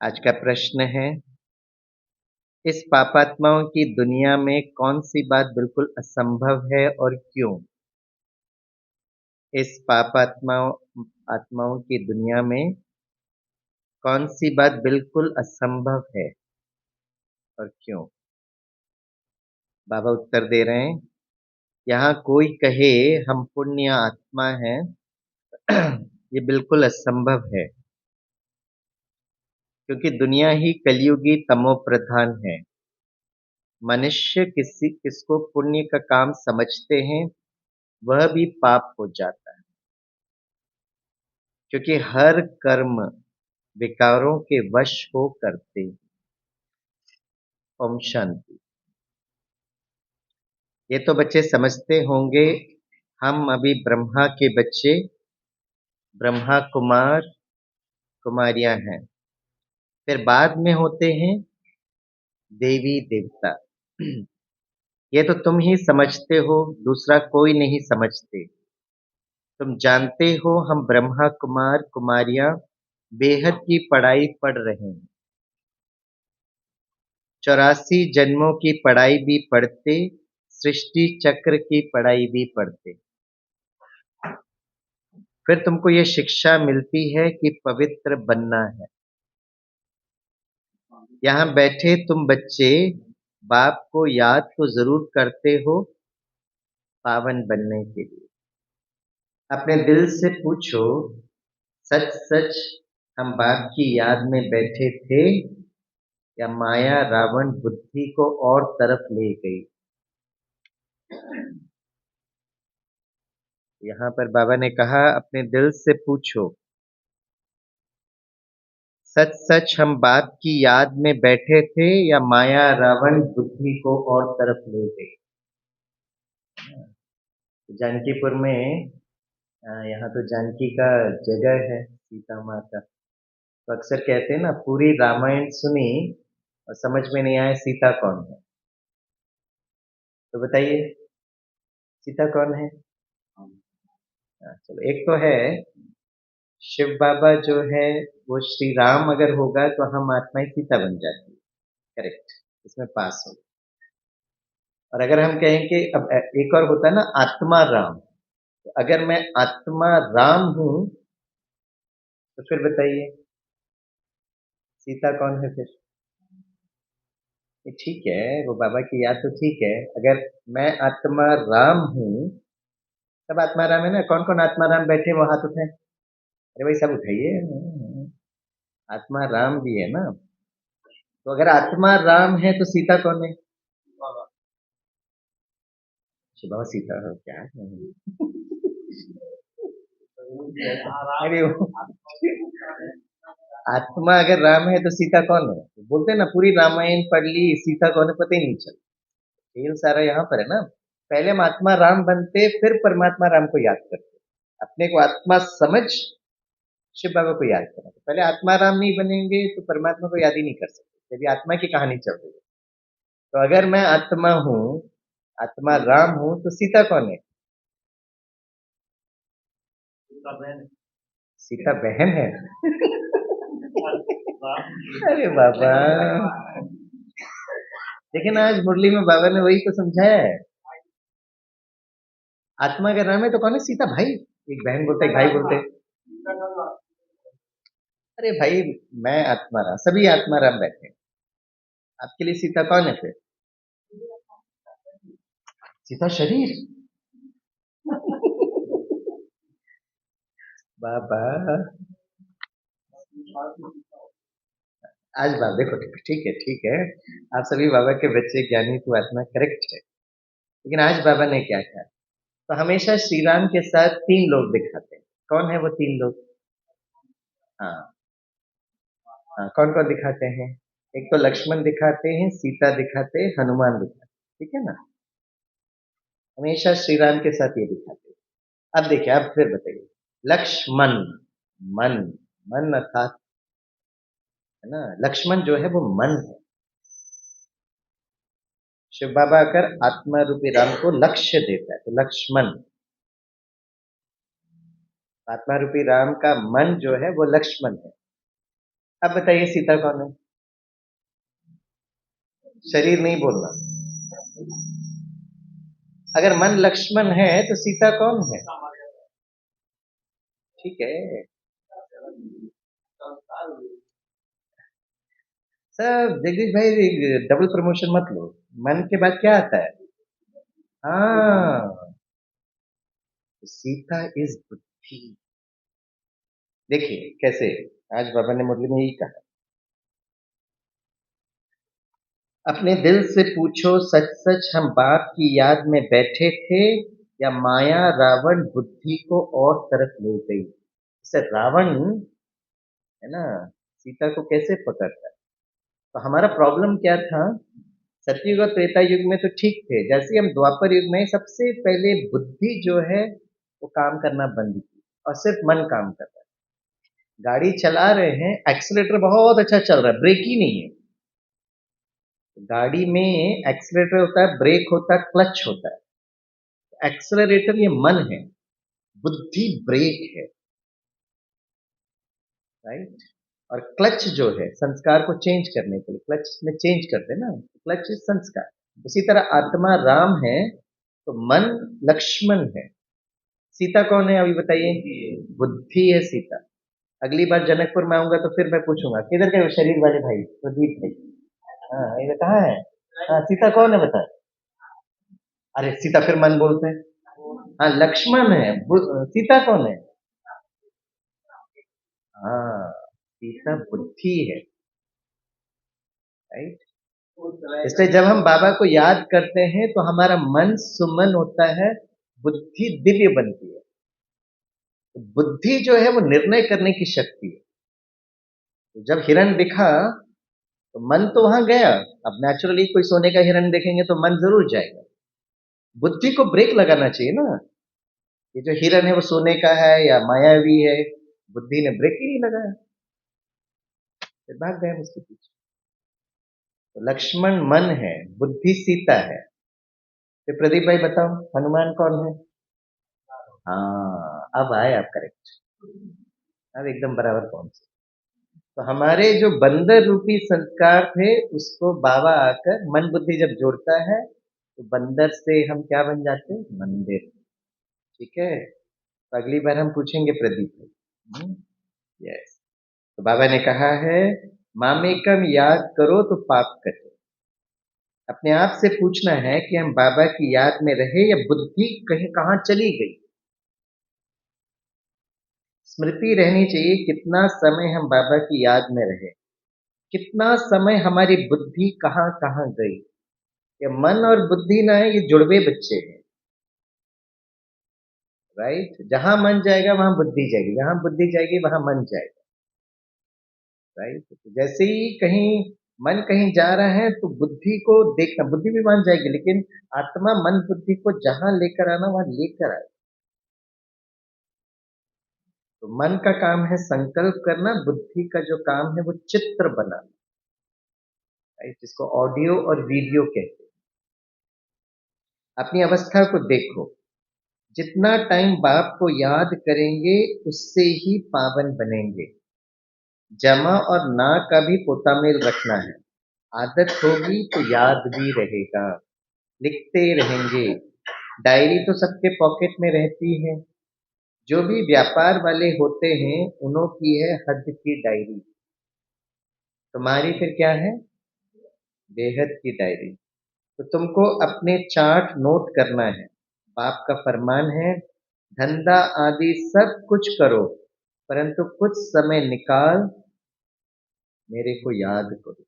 आज का प्रश्न है, इस पापात्माओं की दुनिया में कौन सी बात बिल्कुल असंभव है और क्यों? इस पापात्माओं आत्माओं की दुनिया में कौन सी बात बिल्कुल असंभव है और क्यों? बाबा उत्तर दे रहे हैं, यहाँ कोई कहे हम पुण्य आत्मा हैं, ये बिल्कुल असंभव है, क्योंकि दुनिया ही कलयुगी तमो प्रधान है। मनुष्य किसको पुण्य का काम समझते हैं, वह भी पाप हो जाता है, क्योंकि हर कर्म विकारों के वश हो करते हैं। ओम शांति। ये तो बच्चे समझते होंगे, हम अभी ब्रह्मा के बच्चे, ब्रह्मा कुमार कुमारियां हैं, फिर बाद में होते हैं देवी देवता। ये तो तुम ही समझते हो, दूसरा कोई नहीं समझते। तुम जानते हो हम ब्रह्मा कुमार कुमारियां बेहद की पढ़ाई पढ़ रहे हैं, 84 जन्मों की पढ़ाई भी पढ़ते, सृष्टि चक्र की पढ़ाई भी पढ़ते। फिर तुमको ये शिक्षा मिलती है कि पवित्र बनना है। यहाँ बैठे तुम बच्चे बाप को याद तो जरूर करते हो, पावन बनने के लिए। अपने दिल से पूछो, सच सच हम बाप की याद में बैठे थे, या माया रावण बुद्धि को और तरफ ले गई? यहाँ पर बाबा ने कहा, अपने दिल से पूछो, सच सच हम बाप की याद में बैठे थे, या माया रावण बुद्धि को और तरफ ले गई? जानकीपुर में यहाँ तो जानकी का जगह है, सीता माँ का। तो अक्सर कहते हैं ना, पूरी रामायण सुनी और समझ में नहीं आया सीता कौन है। तो बताइए, सीता कौन है? चलो, एक तो है शिव बाबा जो है, वो श्री राम अगर होगा तो हम आत्माएं सीता बन जाती है। करेक्ट, इसमें पास हो। और अगर हम कहें कि अब एक और होता है ना आत्मा राम, तो अगर मैं आत्मा राम हूं, तो फिर बताइए सीता कौन है फिर? ये ठीक है, वो बाबा की याद तो ठीक है। अगर मैं आत्मा राम हूं, तब आत्मा राम है ना। कौन कौन आत्मा राम बैठे, वो हाथ उठाए। अरे भाई, सब उठाइए। आत्मा राम भी है ना। तो अगर आत्मा राम है तो सीता कौन है? शिवा सीता हो क्या? अरे आत्मा अगर राम है तो सीता कौन है? बोलते हैं ना, पूरी रामायण पढ़ ली, सीता कौन है पता ही नहीं चला। खेल सारा यहाँ पर है ना। पहले हम आत्मा राम बनते, फिर परमात्मा राम को याद करते। अपने को आत्मा समझ शिव बाबा को याद करना। पहले आत्मा राम नहीं बनेंगे तो परमात्मा को याद ही नहीं कर सकते, यदि आत्मा की कहानी चल रही है। तो अगर मैं आत्मा हूँ, आत्मा राम हूँ, तो सीता कौन है? सीता बहन है। अरे बाबा, लेकिन आज मुरली में बाबा ने वही तो समझाया है। आत्मा का नाम है तो कौन है? सीता भाई। एक बहन बोलते, एक भाई बोलते। अरे भाई, मैं आत्मा राम, सभी आत्मा राम बैठे हैं। आपके लिए सीता कौन है फिर? सीता शरीर। बाबा, आज बाबा देखो, ठीक है ठीक है, आप सभी बाबा के बच्चे, ज्ञानी तो आत्मा, करेक्ट है। लेकिन आज बाबा ने क्या कहा? तो हमेशा श्री राम के साथ 3 लोग दिखाते हैं। कौन है वो 3 लोग? हाँ हाँ, कौन कौन दिखाते हैं? एक तो लक्ष्मण दिखाते हैं, सीता दिखाते हैं, हनुमान दिखाते हैं, ठीक है ना। हमेशा श्री राम के साथ ये दिखाते हैं। अब देखिए, अब फिर बताइए, लक्ष्मण, मन, मन अर्थात, है ना, लक्ष्मण जो है वो मन है। शिव बाबा आकर आत्मा रूपी राम को लक्ष्य देता है, तो लक्ष्मण, आत्मा रूपी राम का मन जो है वो लक्ष्मण है। अब बताइए सीता कौन है? शरीर नहीं बोलना। अगर मन लक्ष्मण है तो सीता कौन है? ठीक है। सब जगदीश भाई, डबल प्रमोशन मत लो। मन के बाद क्या आता है? हाँ, सीता इज बुद्धि। देखिए कैसे, आज बाबा ने मुरली में यही कहा, अपने दिल से पूछो सच सच हम बाप की याद में बैठे थे, या माया रावण बुद्धि को और तरफ ले गई। जैसे रावण है ना, सीता को कैसे पकड़ता है। तो हमारा प्रॉब्लम क्या था, सतयुग और त्रेता युग में तो ठीक थे, जैसे ही हम द्वापर युग में सबसे पहले बुद्धि जो है वो काम करना बंद की और सिर्फ मन काम कर रहा है। गाड़ी चला रहे हैं, एक्सीलेटर बहुत अच्छा चल रहा है, ब्रेक ही नहीं है। गाड़ी में एक्सीलेटर होता है, ब्रेक होता है, क्लच होता है। एक्सीलरेटर ये मन है, बुद्धि ब्रेक है, राइट। और क्लच जो है संस्कार को चेंज करने के लिए, क्लच में चेंज करते हैं ना, क्लच इज संस्कार। उसी तरह आत्मा राम है तो मन लक्ष्मण है। सीता कौन है अभी बताइए? बुद्धि है सीता। अगली बार जनकपुर में आऊंगा तो फिर मैं पूछूंगा किधर गए वो शरीर वाले भाई, प्रदीप भाई। हाँ ये कहाँ है? हाँ सीता कौन है बता। अरे सीता फिर मन बोलते हैं। हाँ लक्ष्मण है, सीता कौन है? हाँ, सीता बुद्धि है, राइट। इसलिए जब हम बाबा को याद करते हैं तो हमारा मन सुमन होता है, बुद्धि दिव्य बनती है। तो बुद्धि जो है वो निर्णय करने की शक्ति है। तो जब हिरण दिखा तो मन तो वहां गया। अब नेचुरली कोई सोने का हिरण देखेंगे तो मन जरूर जाएगा। बुद्धि को ब्रेक लगाना चाहिए ना। ये जो हिरण है वो सोने का है या मायावी है, बुद्धि ने ब्रेक ही नहीं लगाया, फिर भाग गए उसके पीछे। तो लक्ष्मण मन है, बुद्धि सीता है। फिर प्रदीप भाई बताओ हनुमान कौन है? हाँ अब आए आप करेक्ट। अब एकदम बराबर पहुंचे। तो हमारे जो बंदर रूपी संस्कार थे उसको बाबा आकर मन बुद्धि जब जोड़ता है तो बंदर से हम क्या बन जाते हैं? मंदिर। ठीक है। तो अगली बार हम पूछेंगे प्रदीप भाई। यस। तो बाबा ने कहा है, मामेकम याद करो तो पाप कटे। अपने आप से पूछना है कि हम बाबा की याद में रहे या बुद्धि कहीं कहाँ चली गई। स्मृति रहनी चाहिए कितना समय हम बाबा की याद में रहे, कितना समय हमारी बुद्धि कहाँ कहाँ गई। ये मन और बुद्धि ना है, ये जुड़वे बच्चे हैं, राइट। जहां मन जाएगा वहां बुद्धि जाएगी, जहां बुद्धि जाएगी वहां मन जाएगा, राइट। तो जैसे ही कहीं मन कहीं जा रहा है तो बुद्धि को देखना, बुद्धि भी मान जाएगी, लेकिन आत्मा मन बुद्धि को जहां लेकर आना वहां लेकर आए। तो मन का काम है संकल्प करना, बुद्धि का जो काम है वो चित्र बनाना, राइट, जिसको ऑडियो और वीडियो कहते हैं। अपनी अवस्था को देखो, जितना टाइम बाप को याद करेंगे उससे ही पावन बनेंगे। जमा और ना का भी पोतामेल रखना है। आदत होगी तो याद भी रहेगा, लिखते रहेंगे। डायरी तो सबके पॉकेट में रहती है। जो भी व्यापार वाले होते हैं उन्हों की है हद की डायरी, तुम्हारी फिर क्या है? बेहद की डायरी। तो तुमको अपने चार्ट नोट करना है। बाप का फरमान है, धंधा आदि सब कुछ करो परंतु कुछ समय निकाल मेरे को याद करो।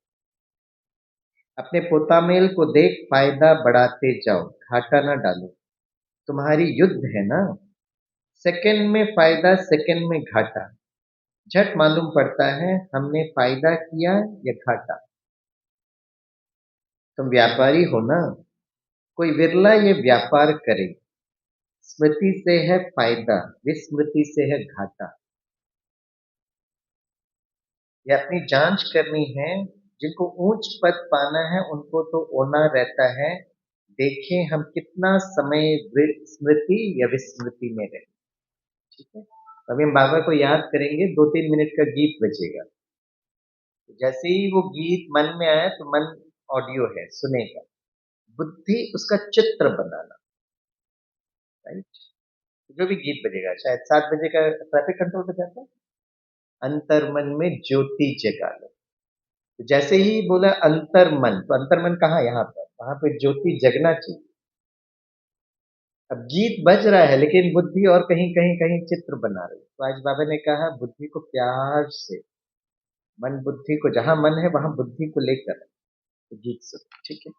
अपने पोतामेल को देख फायदा बढ़ाते जाओ, घाटा ना डालो। तुम्हारी युद्ध है ना, सेकंड में फायदा सेकंड में घाटा। झट मालूम पड़ता है हमने फायदा किया या घाटा। तुम व्यापारी हो ना, कोई विरला ये व्यापार करे। स्मृति से है फायदा, विस्मृति से है घाटा। ये अपनी जांच करनी है। जिनको ऊंच पद पाना है उनको तो ओना रहता है। देखें हम कितना समय स्मृति या विस्मृति में रहे। ठीक है। अभी हम बाबा को याद करेंगे, 2-3 मिनट का गीत बजेगा। जैसे ही वो गीत मन में आया तो मन ऑडियो है, सुनेगा। बुद्धि उसका चित्र बनाना, राइट? जो भी गीत बजेगा, शायद 7 बजे का ट्रैफिक कंट्रोल बजाता है, अंतर मन में ज्योति जगा लो। तो जैसे ही बोला अंतर मन, तो अंतर मन कहाँ? यहाँ पर, वहां पे ज्योति जगना चाहिए। अब गीत बज रहा है लेकिन बुद्धि और कहीं कहीं कहीं चित्र बना रही है। तो आज बाबा ने कहा बुद्धि को प्यार से, मन बुद्धि को, जहां मन है वहां बुद्धि को लेकर तो गीत सुनो, ठीक है?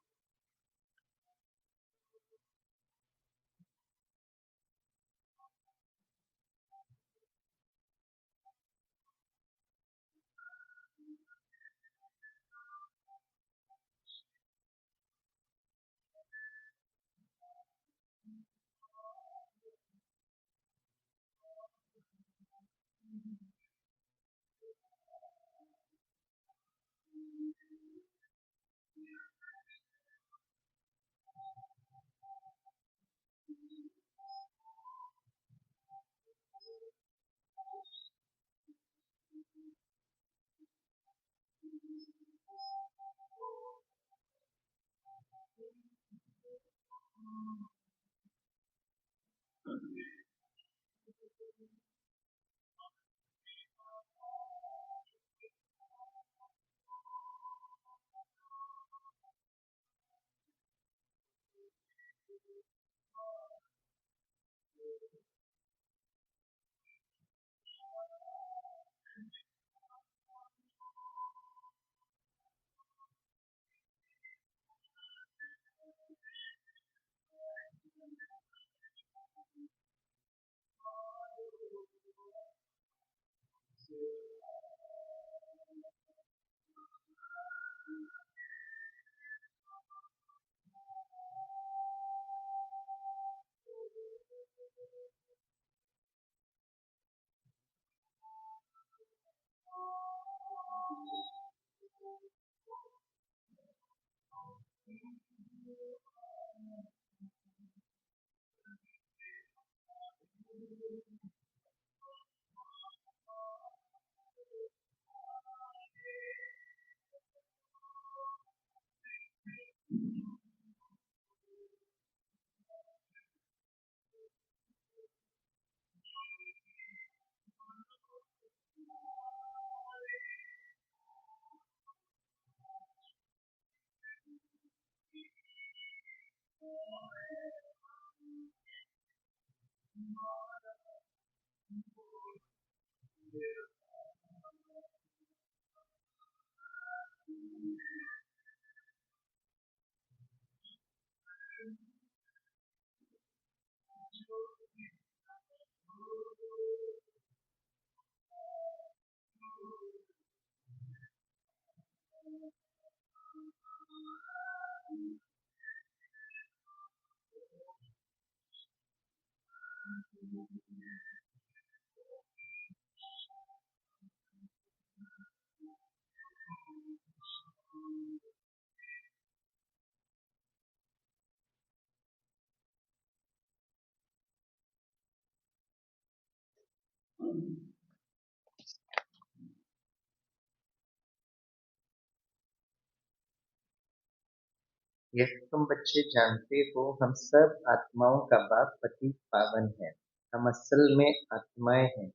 यह तुम बच्चे जानते हो, हम सब आत्माओं का बाप पति पावन है। हम असल में आत्माएं हैं,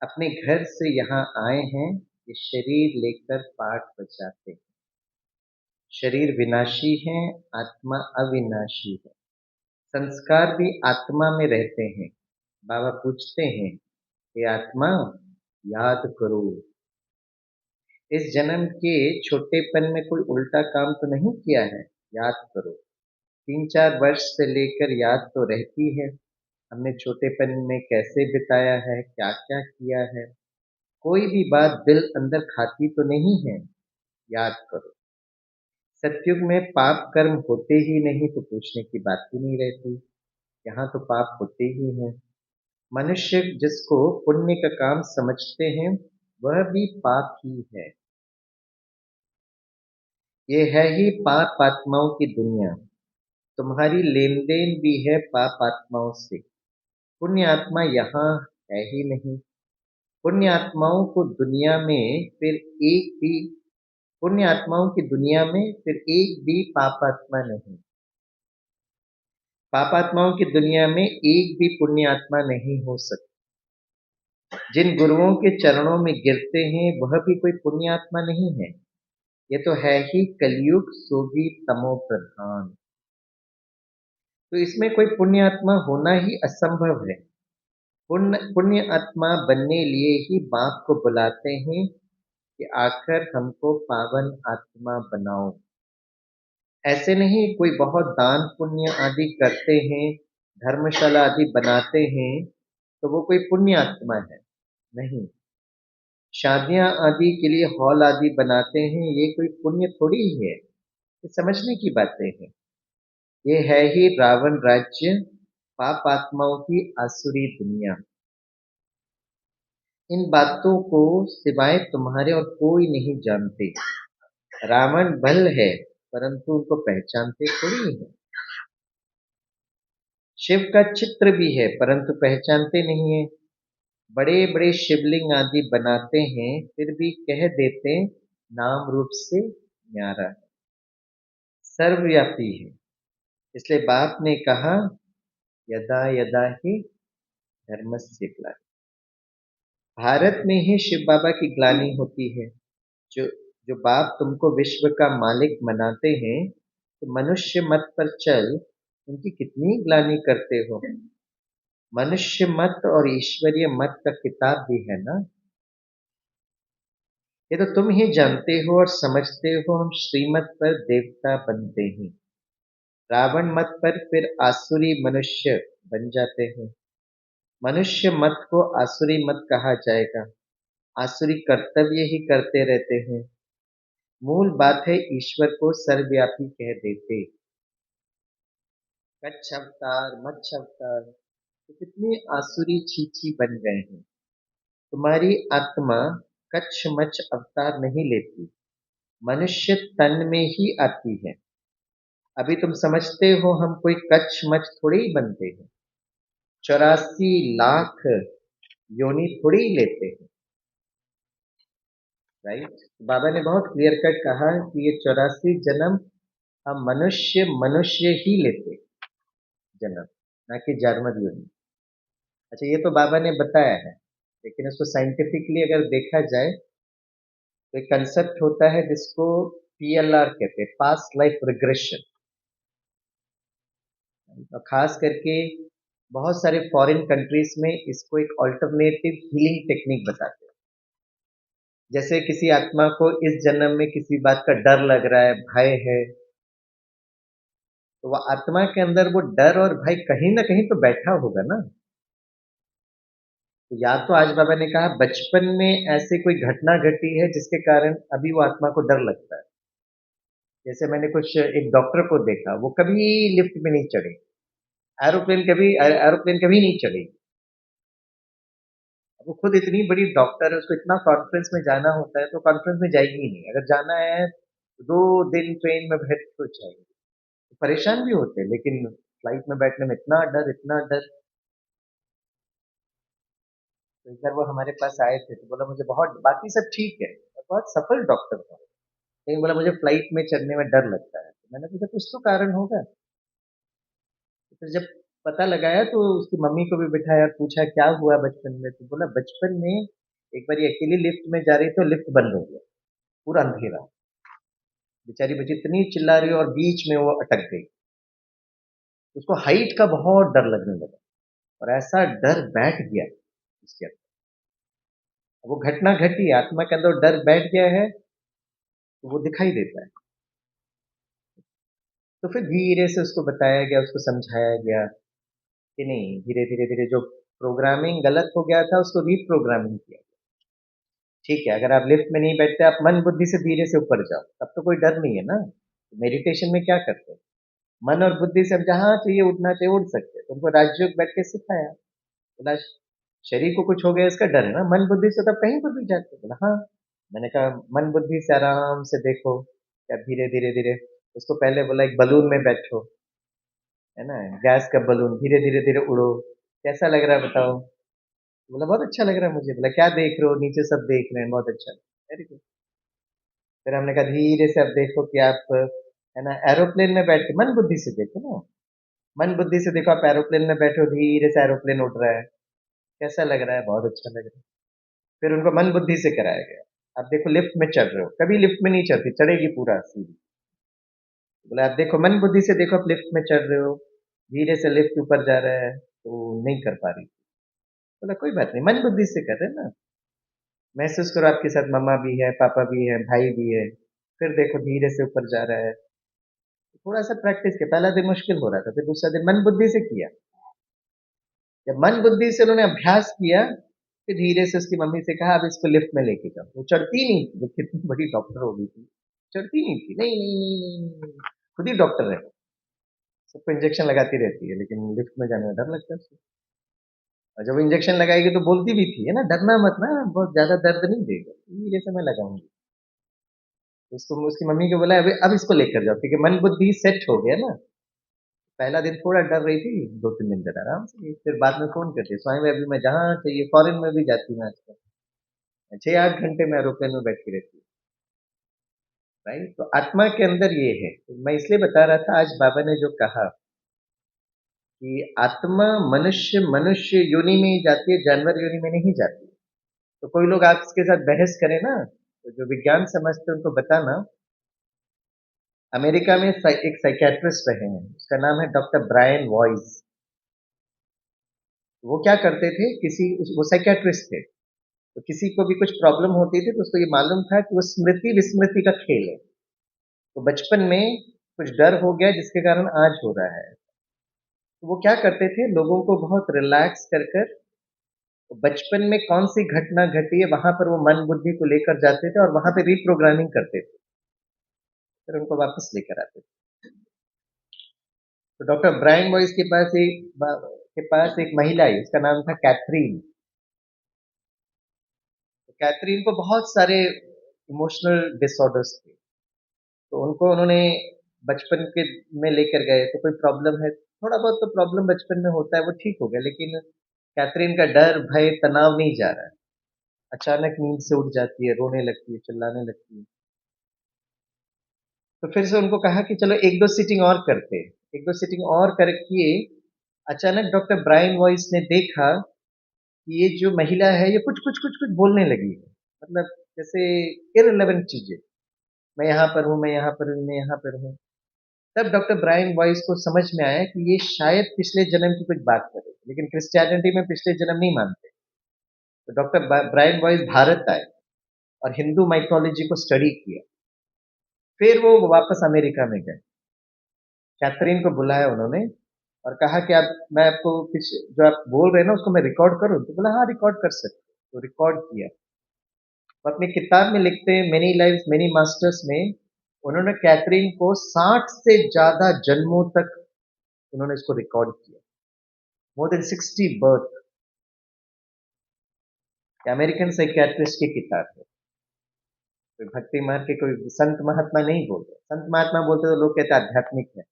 अपने घर से यहाँ आए हैं, ये शरीर लेकर पाठ बजाते हैं। शरीर विनाशी है, आत्मा अविनाशी है। संस्कार भी आत्मा में रहते हैं। बाबा पूछते हैं, ये आत्मा याद करो, इस जन्म के छोटेपन में कोई उल्टा काम तो नहीं किया है, याद करो। 3-4 वर्ष से लेकर याद तो रहती है, हमने छोटेपन में कैसे बिताया है, क्या क्या किया है। कोई भी बात दिल अंदर खाती तो नहीं है, याद करो। सतयुग में पाप कर्म होते ही नहीं तो पूछने की बात ही नहीं रहती। यहाँ तो पाप होते ही हैं। मनुष्य जिसको पुण्य का काम समझते हैं वह भी पाप ही है। ये है ही पाप आत्माओं की दुनिया। तुम्हारी लेन देन भी है पाप आत्माओं से। पुण्य आत्मा यहाँ है ही नहीं। पुण्य आत्माओं को दुनिया में फिर एक भी पुण्य आत्माओं की दुनिया में फिर एक भी पापात्मा नहीं। पापात्माओं की दुनिया में एक भी पुण्य आत्मा नहीं हो सकती। जिन गुरुओं के चरणों में गिरते हैं वह भी कोई पुण्य आत्मा नहीं है। ये तो है ही कलयुग सो भी तमो प्रधान। तो इसमें कोई पुण्य आत्मा होना ही असंभव है। पुण्य आत्मा बनने लिए ही बाप को बुलाते हैं कि आकर हमको पावन आत्मा बनाओ। ऐसे नहीं कोई बहुत दान पुण्य आदि करते हैं, धर्मशाला आदि बनाते हैं तो वो कोई पुण्य आत्मा है, नहीं। शादियां आदि के लिए हॉल आदि बनाते हैं, ये कोई पुण्य थोड़ी ही है। ये समझने की बातें हैं। ये है ही रावण राज्य, पाप आत्माओं की आसुरी दुनिया। इन बातों को सिवाय तुम्हारे और कोई नहीं जानते। रावण बल है परंतु उनको पहचानते थोड़ी है। शिव का चित्र भी है परंतु पहचानते नहीं है। बड़े बड़े शिवलिंग आदि बनाते हैं फिर भी कह देते नाम रूप से न्यारा है, सर्वव्यापी है। इसलिए बाप ने कहा यदा यदा ही धर्मस्य ग्लानि। भारत में ही शिव बाबा की ग्लानि होती है। जो जो बाप तुमको विश्व का मालिक बनाते हैं तो मनुष्य मत पर चल, उनकी कितनी ग्लानि करते हो। मनुष्य मत और ईश्वरीय मत का किताब भी है ना। ये तो तुम ही जानते हो और समझते हो हम श्रीमत पर देवता बनते हैं, रावण मत पर फिर आसुरी मनुष्य बन जाते हैं। मनुष्य मत को आसुरी मत कहा जाएगा। आसुरी कर्तव्य ही करते रहते हैं। मूल बात है ईश्वर को सर्वव्यापी कह देते। कच्छ अवतार मच्छ अवतार तो कितने आसुरी छीछी बन गए हैं। तुम्हारी आत्मा कच्छ मच्छ अवतार नहीं लेती, मनुष्य तन में ही आती है। अभी तुम समझते हो हम कोई कच्छ मच्छ थोड़ी ही बनते हैं। 84 लाख योनि थोड़ी ही लेते हैं, राइट। बाबा ने बहुत क्लियर कट कहा कि ये 84 जन्म हम मनुष्य मनुष्य ही लेते जन्म, ना कि जारमद योनि। अच्छा ये तो बाबा ने बताया है, लेकिन उसको साइंटिफिकली अगर देखा जाए तो एक कंसेप्ट होता है जिसको PLR कहते हैं, पास्ट लाइफ रिग्रेशन। और खास करके बहुत सारे फॉरेन कंट्रीज में इसको एक अल्टरनेटिव हीलिंग टेक्निक बताते हैं। जैसे किसी आत्मा को इस जन्म में किसी बात का डर लग रहा है, भय है, तो वह आत्मा के अंदर वो डर और भय कहीं ना कहीं तो बैठा होगा ना। तो या तो आज बाबा ने कहा बचपन में ऐसे कोई घटना घटी है जिसके कारण अभी वो आत्मा को डर लगता है। जैसे मैंने कुछ एक डॉक्टर को देखा, वो कभी लिफ्ट में नहीं चढ़े, एरोप्लेन कभी नहीं चढ़े। वो खुद इतनी बड़ी डॉक्टर है, उसको इतना कॉन्फ्रेंस में जाना होता है तो कॉन्फ्रेंस में जाएगी ही नहीं। अगर जाना है तो 2 दिन ट्रेन में बैठ तो जाएगी। तो परेशान भी होते हैं, लेकिन फ्लाइट में बैठने में इतना डर इतना डर। तो एक बार वो हमारे पास आए थे तो बोला मुझे बहुत, बाकी सब ठीक है, बहुत सफल डॉक्टर था, लेकिन बोला मुझे फ्लाइट में चढ़ने में डर लगता है। तो मैंने पूछा कुछ तो कारण होगा। तो फिर जब पता लगाया तो उसकी मम्मी को भी बिठाया और पूछा क्या हुआ बचपन में। तो बोला बचपन में एक बार ये अकेली लिफ्ट में जा रही तो लिफ्ट बंद हो गया, पूरा अंधेरा, बेचारी बच्ची इतनी चिल्ला रही और बीच में वो अटक गई। उसको हाइट का बहुत डर लगने लगा और ऐसा डर बैठ गया उसके अंदर। वो घटना घटी, आत्मा के अंदर डर बैठ गया है तो वो दिखाई देता है। तो फिर धीरे से उसको बताया गया, उसको समझाया गया कि नहीं, धीरे धीरे धीरे जो प्रोग्रामिंग गलत हो गया था उसको रीप्रोग्रामिंग किया। ठीक है, अगर आप लिफ्ट में नहीं बैठते, आप मन बुद्धि से धीरे से ऊपर जाओ, तब तो कोई डर नहीं है ना। मेडिटेशन में क्या करते हैं, मन और बुद्धि से हम जहाँ चाहिए उठना चाहिए उठ सकते हैं। तो उनको राजयोग बैठ के सिखाया, बोला शरीर को कुछ हो गया इसका डर है ना, मन बुद्धि से तब कहीं पर भी जाते। बोला हाँ। मैंने कहा मन बुद्धि से आराम से देखो, क्या धीरे धीरे धीरे। उसको पहले बोला एक बलून में बैठो, है ना, गैस का बलून, धीरे धीरे धीरे उड़ो, कैसा लग रहा है बताओ। बोला बहुत अच्छा लग रहा है मुझे। बोला क्या देख रहे हो? नीचे सब देख रहे हैं, बहुत अच्छा। Very good. फिर हमने कहा धीरे से अब देखो कि आप है ना एरोप्लेन में बैठ के मन बुद्धि से देखो ना, मन बुद्धि से देखो, आप एरोप्लेन में बैठे हो, धीरे से एरोप्लेन उड़ रहा है, कैसा लग रहा है? बहुत अच्छा लग रहा है। फिर उनको मन बुद्धि से कराया गया। आप देखो लिफ्ट में चढ़ रहे हो, कभी लिफ्ट में नहीं चढ़ती, चढ़ेगी पूरा सीधी। बोला आप देखो मन बुद्धि से देखो, आप लिफ्ट में चढ़ रहे हो, धीरे से लिफ्ट ऊपर जा रहा है तो नहीं कर पा रही। बोला कोई बात नहीं, मन बुद्धि से कर रहे हैं ना, महसूस करो आपके साथ मम्मा भी है, पापा भी है, भाई भी है। फिर देखो धीरे से ऊपर जा रहा है। थोड़ा सा प्रैक्टिस किया, पहला दिन मुश्किल हो रहा था, फिर दूसरा दिन मन बुद्धि से किया। जब मन बुद्धि से उन्होंने अभ्यास किया, फिर धीरे से उसकी मम्मी से कहा अब इसको लिफ्ट में लेके जाओ। वो चढ़ती नहीं थी, वो कितनी बड़ी डॉक्टर हो गई थी, चढ़ती नहीं थी, नहीं नहीं नहीं नहीं, नहीं। खुद ही डॉक्टर है, सबको इंजेक्शन लगाती रहती है, लेकिन लिफ्ट में जाने में डर लगता है उसको। और जब इंजेक्शन लगाएगी तो बोलती भी थी है ना, डरना मत ना, बहुत ज्यादा दर्द नहीं देगा, धीरे से मैं लगाऊंगी। तो उसको उसकी मम्मी को बोला अब इसको लेकर जाओ, क्योंकि मन बुद्धि सेट हो गया ना। पहला दिन थोड़ा डर रही थी, 2-3 दिन तक आराम से गई। फिर बाद में फोन करती है, स्वामी भाई अभी मैं जहाँ चाहिए, फॉरेन में भी जाती हूँ आजकल, 6-8 घंटे में एरोप्लेन में बैठ के रहती हूँ। राइट, तो आत्मा के अंदर ये है। तो मैं इसलिए बता रहा था, आज बाबा ने जो कहा कि आत्मा मनुष्य मनुष्य योनि में ही जाती है, जानवर योनि में नहीं जाती। तो कोई लोग आपके साथ बहस करें ना, तो जो विज्ञान समझते हैं उनको बताना। अमेरिका में एक साइकेट्रिस्ट रहे हैं, उसका नाम है डॉक्टर ब्रायन वॉइस। वो क्या करते थे, वो साइकेट्रिस्ट थे, तो किसी को भी कुछ प्रॉब्लम होती थी तो उसको ये मालूम था कि वो स्मृति विस्मृति का खेल है। तो बचपन में कुछ डर हो गया जिसके कारण आज हो रहा है, तो वो क्या करते थे, लोगों को बहुत रिलैक्स कर कर, तो बचपन में कौन सी घटना घटी है वहां पर वो मन बुद्धि को लेकर जाते थे और वहां पे रिप्रोग्रामिंग करते थे, फिर उनको वापस लेकर आते थे। तो डॉक्टर ब्रायन बॉयस के पास एक महिला आई, उसका नाम था कैथरीन। तो कैथरीन को बहुत सारे इमोशनल डिसऑर्डर्स थे, तो उनको उन्होंने बचपन के में लेकर गए, तो कोई प्रॉब्लम है, थोड़ा बहुत तो प्रॉब्लम बचपन में होता है, वो ठीक हो गया, लेकिन कैथरीन का डर भय तनाव नहीं जा रहा है। अचानक नींद से उठ जाती है, रोने लगती है, चिल्लाने लगती है। तो फिर से उनको कहा कि चलो एक दो सीटिंग और करते हैं, एक दो सीटिंग और करके अचानक डॉक्टर ब्रायन वॉइस ने देखा कि ये जो महिला है ये कुछ कुछ कुछ कुछ बोलने लगी है, मतलब जैसे इररिलेवेंट चीजें, मैं यहाँ पर हूँ, मैं यहाँ पर हूँ, मैं यहाँ पर हूँ। तब डॉक्टर ब्रायन वॉइस को समझ में आया कि ये शायद पिछले जन्म की कुछ बात करे, लेकिन क्रिश्चियनिटी में पिछले जन्म नहीं मानते। तो डॉक्टर ब्रायन वॉइस भारत आए और हिंदू माइथोलॉजी को स्टडी किया। फिर वो वापस अमेरिका में गए, कैथरीन को बुलाया उन्होंने और कहा कि आप, मैं आपको कुछ जो आप बोल रहे हैं ना उसको मैं रिकॉर्ड करूं? तो बोला हाँ रिकॉर्ड कर सकते हो। तो रिकॉर्ड किया। वो अपनी किताब में लिखते हैं, मेनी लाइव्स मेनी मास्टर्स में, उन्होंने कैथरीन को 60 से ज्यादा जन्मों तक उन्होंने इसको रिकॉर्ड किया, more than 60 birth. American psychiatrist की किताब है। कोई भक्ति मार्ग के कोई संत महात्मा नहीं बोलते, संत महात्मा बोलते तो लोग कहते आध्यात्मिक है,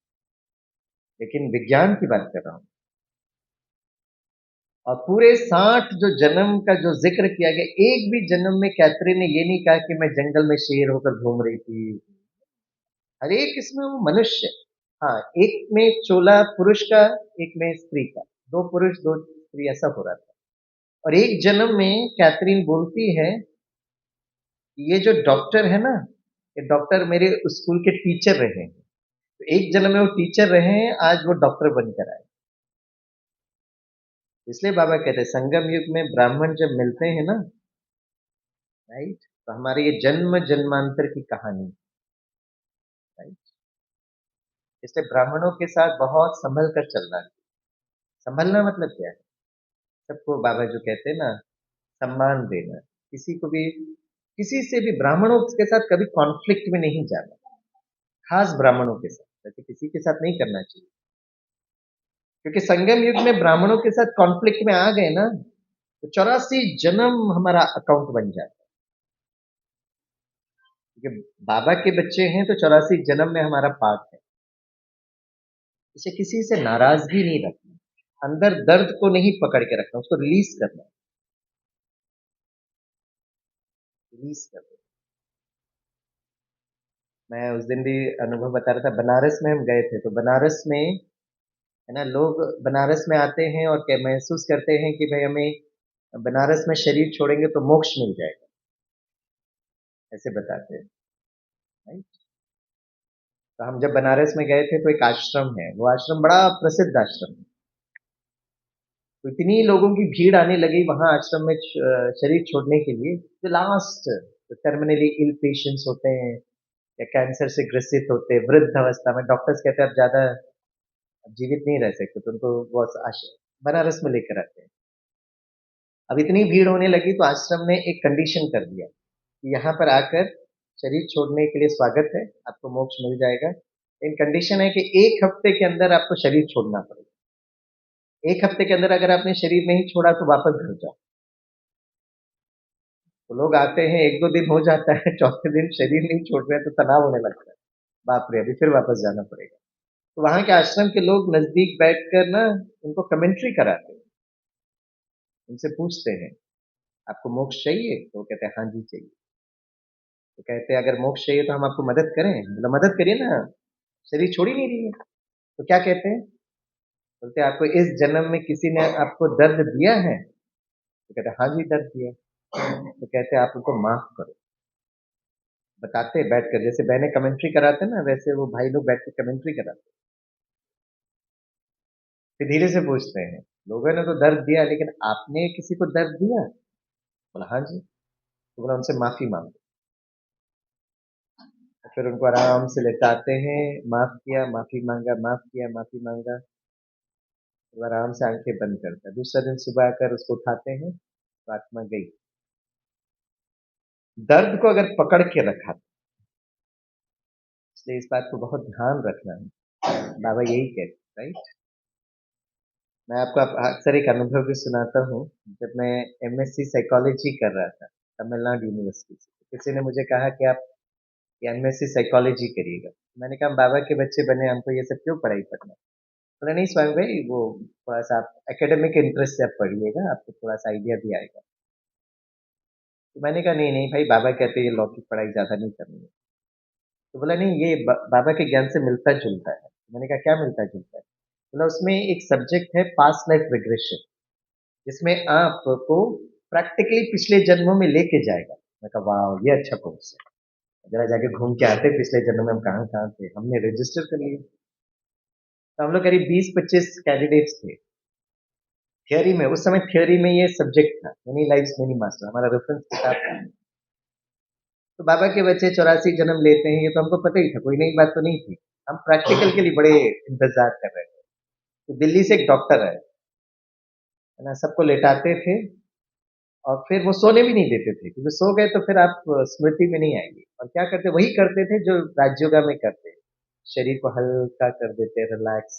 लेकिन विज्ञान की बात कर रहा हूं। और पूरे 60 जो जन्म का जो जिक्र किया गया, एक भी जन्म में कैथरीन ने ये नहीं कहा कि मैं जंगल में शेर होकर घूम रही थी। हर एक इसमें वो मनुष्य, हाँ, एक में चोला पुरुष का, एक में स्त्री का, दो पुरुष दो स्त्री ऐसा हो रहा था। और एक जन्म में कैथरीन बोलती है कि ये जो डॉक्टर है ना, ये डॉक्टर मेरे स्कूल के टीचर रहे हैं, तो एक जन्म में वो टीचर रहे हैं, आज वो डॉक्टर बनकर आए। इसलिए बाबा कहते हैं संगम युग में ब्राह्मण जब मिलते हैं ना, राइट, तो हमारे ये जन्म जन्मांतर की कहानी, राइट। इसलिए ब्राह्मणों के साथ बहुत संभल कर चलना है। संभलना मतलब क्या है? सबको बाबा जो कहते हैं ना, सम्मान देना, किसी को भी, किसी से भी ब्राह्मणों के साथ कभी कॉन्फ्लिक्ट में नहीं जाना, खास ब्राह्मणों के साथ, वैसे किसी के साथ नहीं करना चाहिए। क्योंकि संगम युग में ब्राह्मणों के साथ कॉन्फ्लिक्ट में आ गए ना, तो 84 जन्म हमारा अकाउंट बन जाता है। क्योंकि बाबा के बच्चे हैं तो 84 जन्म में हमारा पार्ट है। इसे किसी से नाराजगी नहीं रखना, अंदर दर्द को नहीं पकड़ के रखना, उसको रिलीज करना। रिलीज कर दो। मैं उस दिन भी अनुभव बता रहा था, बनारस में हम गए थे, तो बनारस में है ना, लोग बनारस में आते हैं और क्या महसूस करते हैं कि भाई हमें बनारस में शरीर छोड़ेंगे तो मोक्ष मिल जाएगा, ऐसे बताते हैं, राइट। तो हम जब बनारस में गए थे तो एक आश्रम है, वो आश्रम बड़ा प्रसिद्ध आश्रम है। तो इतनी लोगों की भीड़ आने लगी वहां आश्रम में शरीर छोड़ने के लिए, जो लास्ट टर्मिनली इल पेशेंट्स होते हैं या कैंसर से ग्रसित होते हैं, वृद्ध अवस्था में, डॉक्टर्स कहते हैं अब ज्यादा जीवित नहीं रह सकते, तो उनको वो बनारस में लेकर आते हैं। अब इतनी भीड़ होने लगी तो आश्रम ने एक कंडीशन कर दिया कि यहाँ पर आकर शरीर छोड़ने के लिए स्वागत है, आपको मोक्ष मिल जाएगा। इन कंडीशन है कि 1 हफ्ते के अंदर आपको शरीर छोड़ना पड़ेगा। 1 हफ्ते के अंदर अगर आपने शरीर नहीं छोड़ा तो वापस घर जाओ। तो लोग आते हैं, 1-2 दिन हो जाता है, चौथे दिन शरीर नहीं छोड़ रहे हैं तो तनाव होने लगता है, बाप रे अभी फिर वापस जाना पड़ेगा। तो वहां के आश्रम के लोग नजदीक बैठकर ना उनको कमेंट्री कराते हैं, उनसे पूछते हैं आपको मोक्ष चाहिए, तो वो कहते हैं हाँ जी चाहिए। तो कहते हैं अगर मोक्ष चाहिए तो हम आपको मदद करें, मतलब मदद करिए ना, शरीर छोड़ ही नहीं रही है। तो क्या कहते हैं, बोलते हैं आपको इस जन्म में किसी ने आपको दर्द दिया है, तो कहते हैं हाँ जी दर्द दिया। तो कहते हैं आप उनको माफ करो। बताते हैं बैठ कर, जैसे बहनें कमेंट्री कराते हैं ना, वैसे वो भाई लोग बैठ कर कमेंट्री कराते हैं। फिर धीरे से पूछते हैं लोगों ने तो दर्द दिया लेकिन आपने किसी को दर्द दिया, बोला हाँ जी। तो बोला उनसे माफी मांगो। तो फिर उनको आराम से लेटाते हैं, माफ किया माफी मांगा, माफ किया माफी मांगा, तो आराम से आंखें बंद करता है। दूसरा दिन सुबह आकर उसको उठाते हैं तो आत्मा गई। दर्द को अगर पकड़ के रखा, इसलिए इस बात को बहुत ध्यान रखना है, बाबा यही कहते, राइट। मैं आपको अक्सर एक अनुभव भी सुनाता हूँ। जब मैं एमएससी साइकोलॉजी कर रहा था तमिलनाडु यूनिवर्सिटी से, तो किसी ने मुझे कहा कि आप एमएससी साइकोलॉजी करिएगा। मैंने कहा हम बाबा के बच्चे बने, हमको ये सब क्यों पढ़ाई करना। बोला नहीं स्वामी भाई, वो थोड़ा सा आप एकेडमिक इंटरेस्ट से आप पढ़िएगा, आपको थोड़ा सा आइडिया भी आएगा। तो मैंने कहा नहीं नहीं भाई, बाबा कहते हैं ये लौकिक पढ़ाई ज्यादा नहीं करनी है। तो बोला नहीं ये बाबा के ज्ञान से मिलता जुलता है। तो मैंने कहा क्या मिलता जुलता है। बोला उसमें एक सब्जेक्ट है पास्ट लाइफ रिग्रेशन, जिसमें आपको प्रैक्टिकली पिछले जन्मों में लेके जाएगा। मैं कहा वाह ये अच्छा कोर्स है, जरा जाके घूम के आते पिछले जन्म में हम कहाँ कहाँ थे, हमने रजिस्टर कर लिया। तो हम लोग करीब 20-25 कैंडिडेट्स थे। थियोरी में, उस समय थियोरी में ये सब्जेक्ट था, मेनी लाइव्स मेनी मास्टर, हमारा रेफरेंस किताब था। तो बाबा के बच्चे 84 जन्म लेते हैं, ये तो हमको पता ही था, कोई नई बात तो नहीं थी। हम प्रैक्टिकल के लिए बड़े इंतजार कर रहे थे। तो दिल्ली से एक डॉक्टर आए, है ना, सबको लेटाते थे और फिर वो सोने भी नहीं देते थे, क्योंकि सो गए तो फिर आप स्मृति में नहीं आएंगे। और क्या करते, वही करते थे जो राजयोगा में करते, शरीर को हल्का कर देते, रिलैक्स।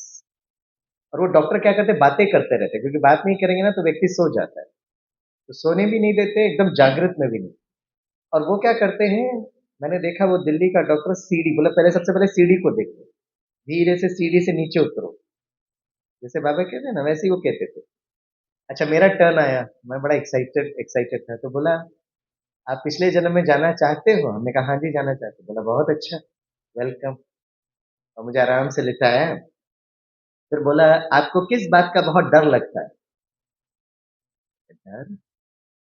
और वो डॉक्टर क्या करते, बातें करते रहते, क्योंकि बात नहीं करेंगे ना तो व्यक्ति सो जाता है। तो सोने भी नहीं देते, एकदम जागृत में भी नहीं। और वो क्या करते हैं, मैंने देखा वो दिल्ली का डॉक्टर सीढ़ी, बोला पहले सबसे पहले सीढ़ी को देखो, धीरे से सीढ़ी से नीचे उतरो, जैसे बाबा कहते हैं ना वैसे ही वो कहते थे। अच्छा मेरा टर्न आया, मैं बड़ा एक्साइटेड एक्साइटेड था, तो बोला आप पिछले जन्म में जाना चाहते हो, हमने कहा हाँ जी जाना चाहते हो। बोला बहुत अच्छा, वेलकम। और मुझे आराम से लिटाया। फिर बोला आपको किस बात का बहुत डर लगता है। डर,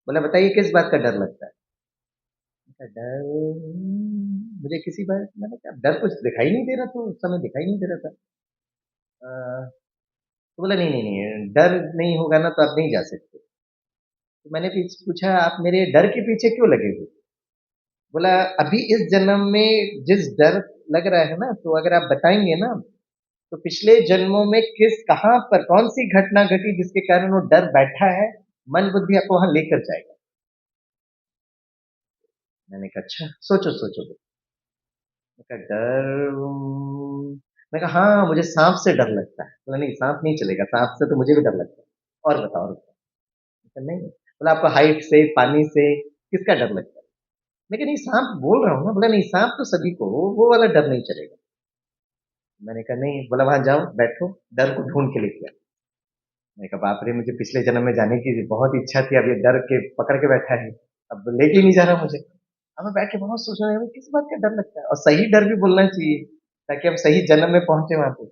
बोला बताइए किस बात का डर लगता है। डर, मुझे किसी बात, मैंने कहा डर कुछ दिखाई नहीं दे रहा, तो उस समय दिखाई नहीं दे रहा था। तो बोला नहीं नहीं नहीं, डर नहीं होगा ना तो आप नहीं जा सकते। तो मैंने पूछा आप मेरे डर के पीछे क्यों लगे हुए। बोला अभी इस जन्म में जिस डर लग रहा है ना, तो अगर आप बताएंगे ना तो पिछले जन्मों में किस कहां पर कौन सी घटना घटी जिसके कारण वो डर बैठा है, मन बुद्धि आपको वहां लेकर जाएगा। मैंने कहा अच्छा सोचो सोचो। मैं कहा डर, मैं कहा हाँ मुझे सांप से डर लगता है। बोला नहीं सांप नहीं चलेगा, सांप से तो मुझे भी डर लगता है, और बताओ और बताओ। मैं कहा, नहीं। बोला आपको हाइट से, पानी से, किसका डर लगता है। मैं कहा नहीं सांप बोल रहा हूँ ना। बोला नहीं सांप तो सभी को, वो वाला डर नहीं चलेगा। मैंने कहा नहीं। बोला वहां जाओ बैठो, डर को ढूंढ के लेके आओ। मैंने कहा बाप रे, मुझे पिछले जन्म में जाने की बहुत इच्छा थी, अब ये डर के पकड़ के बैठा है, अब लेके ही नहीं जा रहा मुझे। अब मैं बैठ के बहुत सोच रहा हूँ किस बात का डर लगता है, और सही डर भी बोलना चाहिए ताकि हम सही जन्म में पहुंचे वहां पे।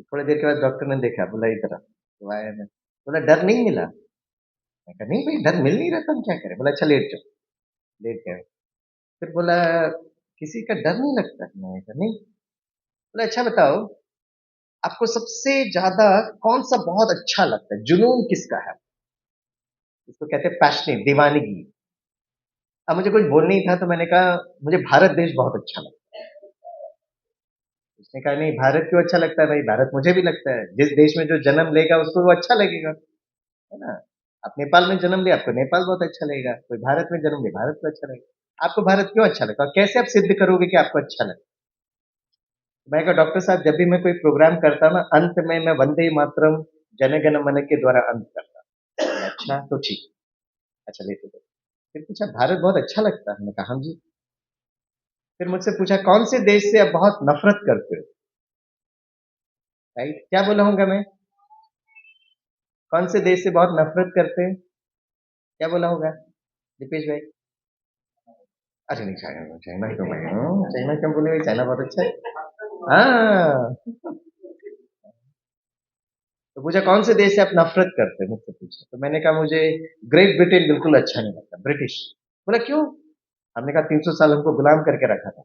थोड़ी देर के बाद डॉक्टर ने देखा, बोला इधर आ। तो आया मैं, बोला डर नहीं मिला। मैं कहा नहीं भाई, डर मिल नहीं रहा था, हम क्या करें। बोला अच्छा लेट जाओ। लेट गए। फिर बोला किसी का डर नहीं लगता। मैं कहा नहीं। बोला अच्छा बताओ, आपको सबसे ज्यादा कौन सा बहुत अच्छा लगता है, जुनून किसका है? इसको कहते हैं पैशनेट, दीवानगी। अब मुझे कुछ बोल नहीं था तो मैंने कहा मुझे भारत देश बहुत अच्छा लगता है। उसने कहा नहीं, भारत क्यों अच्छा लगता है भाई, भारत मुझे भी लगता है, जिस देश में जो जन्म लेगा उसको वो अच्छा लगेगा, है ना। आप नेपाल में जन्म लिया, आपको नेपाल बहुत अच्छा लगेगा। कोई भारत में जन्म लिया, भारत को अच्छा लगेगा। आपको भारत क्यों अच्छा लगता है, और कैसे आप सिद्ध करोगे कि आपको अच्छा लगता है? मैं कहा डॉक्टर साहब, जब भी मैं कोई प्रोग्राम करता हूँ ना, अंत में मैं वंदे मातरम जनगण मन के द्वारा अंत करता हूँ। अच्छा तो ठीक, अच्छा लेते दो। फिर पूछा भारत बहुत अच्छा लगता है, मैंने कहा हाँ जी। फिर मुझसे पूछा कौन से देश से आप बहुत नफरत करते हो? राइट, क्या बोला हूँगा मैं? कौन से देश से बहुत नफरत करते हैं? क्या बोला होगा दीपेश भाई? अरे नहीं, चाइना, चाइना क्यों भाई, चाइना क्यों बोले भाई, चाइना बहुत अच्छा है। हाँ। तो पूछा कौन से देश से आप नफरत करते हैं, मुझसे पूछा। तो मैंने कहा मुझे ग्रेट ब्रिटेन बिल्कुल अच्छा नहीं लगता, ब्रिटिश। बोला क्यों? हमने कहा 300 साल हमको गुलाम करके रखा था।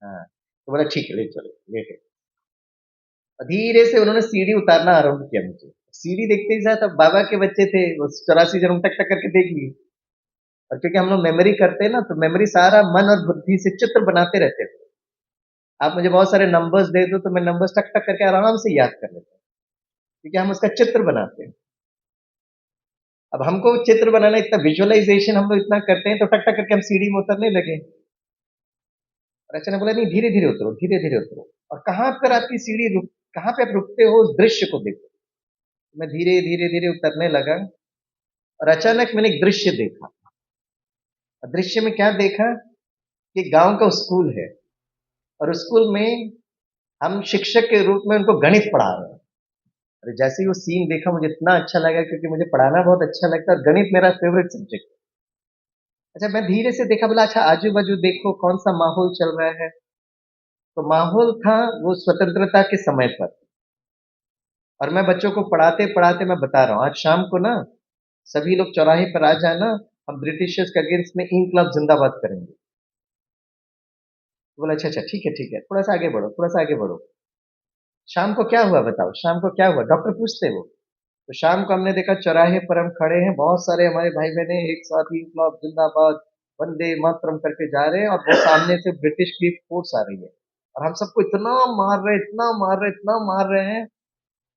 हाँ। तो बोला ठीक है, ले चलो, लेटे। और धीरे से उन्होंने सीढ़ी उतारना आरंभ किया मुझे। सीढ़ी देखते ही साथ, अब बाबा के बच्चे थे, वो 84 जन्म टक टक करके देख लिए। और क्योंकि हम लोग मेमोरी करते हैं ना, तो मेमोरी सारा मन और बुद्धि से चित्र बनाते रहते थे। आप मुझे बहुत सारे नंबर्स दे दो तो मैं नंबर्स टक टक करके आराम से याद कर लेता हूँ, क्योंकि हम उसका चित्र बनाते हैं। अब हमको चित्र बनाना, इतना विजुअलाइजेशन हम लोग इतना करते हैं, तो टक टक करके हम सीढ़ी में उतरने लगे। और अच्छा ने बोला नहीं, धीरे धीरे उतरो, धीरे धीरे उतरो। और कहाँ पर आपकी सीढ़ी रुक, कहाँ पे आप रुकते हो उस दृश्य को देखो। मैं धीरे धीरे धीरे उतरने लगा, और अचानक मैंने एक दृश्य देखा। और दृश्य में क्या देखा कि गांव का स्कूल है, और उस स्कूल में हम शिक्षक के रूप में उनको गणित पढ़ा रहे हैं। अरे जैसे ही वो सीन देखा मुझे इतना अच्छा लगा, क्योंकि मुझे पढ़ाना बहुत अच्छा लगता है और गणित मेरा फेवरेट सब्जेक्ट। अच्छा मैं धीरे से देखा, बोला अच्छा आजू बाजू देखो कौन सा माहौल चल रहा है। तो माहौल था वो स्वतंत्रता के समय पर। और मैं बच्चों को पढ़ाते पढ़ाते मैं बता रहा हूँ आज शाम को ना सभी लोग चौराहे पर आ जाना, हम ब्रिटिशर्स के अगेंस्ट में इंकलाब जिंदाबाद करेंगे। तो बोला अच्छा अच्छा ठीक है ठीक है, थोड़ा सा आगे बढ़ो, थोड़ा सा आगे बढ़ो। शाम को क्या हुआ बताओ, शाम को क्या हुआ, डॉक्टर पूछते वो। तो शाम को हमने देखा चौराहे पर हम खड़े हैं, बहुत सारे हमारे भाई बहने एक साथ ही इंकलाब जिंदाबाद वंदे मातरम करके जा रहे हैं, और वो सामने से ब्रिटिश की फोर्स आ रही है। और हम सबको इतना मार रहे, इतना मार रहे, इतना मार रहे हैं।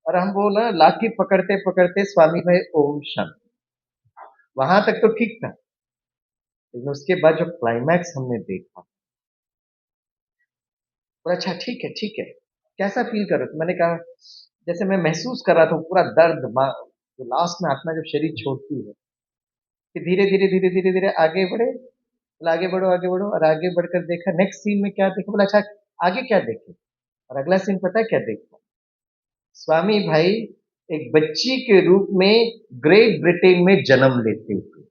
और हम वो ना लाठी पकड़ते पकड़ते स्वामी भाई ओम शांति, वहां तक तो ठीक था। लेकिन उसके बाद जो क्लाइमैक्स हमने देखा, बोला अच्छा ठीक है ठीक है, कैसा फील कर रहे हो? तो मैंने कहा जैसे मैं महसूस कर रहा था पूरा दर्द, जो लास्ट में आत्मा जब शरीर छोड़ती है। फिर धीरे धीरे धीरे धीरे धीरे आगे बढ़े, बोला आगे बढ़ो आगे बढ़ो, और आगे बढ़कर देखा नेक्स्ट सीन में क्या देखा, बोला अच्छा आगे क्या देखे। और अगला सीन पता है क्या देखा? स्वामी भाई एक बच्ची के रूप में ग्रेट ब्रिटेन में जन्म लेते हुए।